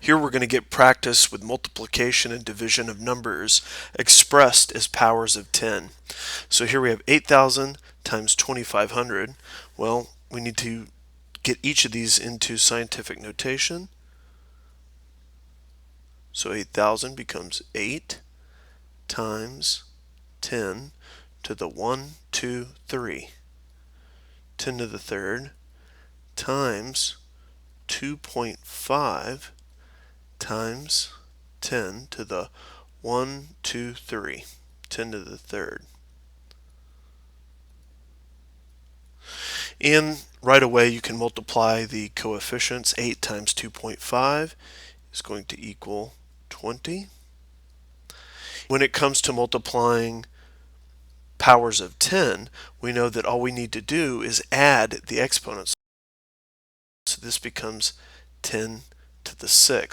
Here we're going to get practice with multiplication and division of numbers expressed as powers of 10. So here we have 8,000 times 2,500. Well, we need to get each of these into scientific notation. So 8,000 becomes 8 times 10 to the 1, 2, 3. 10 to the third times 2.5 times 10 to the 1, 2, 3. 10 to the third. And right away you can multiply the coefficients. 8 times 2.5 is going to equal 20. When it comes to multiplying powers of 10, we know that all we need to do is add the exponents. So this becomes 10 to the 6th.